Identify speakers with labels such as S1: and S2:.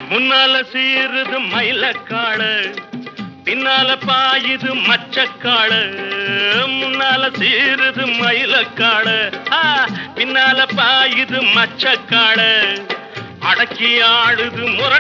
S1: முன்னால சீருது மயிலக்காடு, பின்னால பாயுது மச்சக்காடு. முன்னால சீருது மயிலக்காடு, பின்னால பாயுது மச்சக்காடு. அடக்கி ஆடுது முற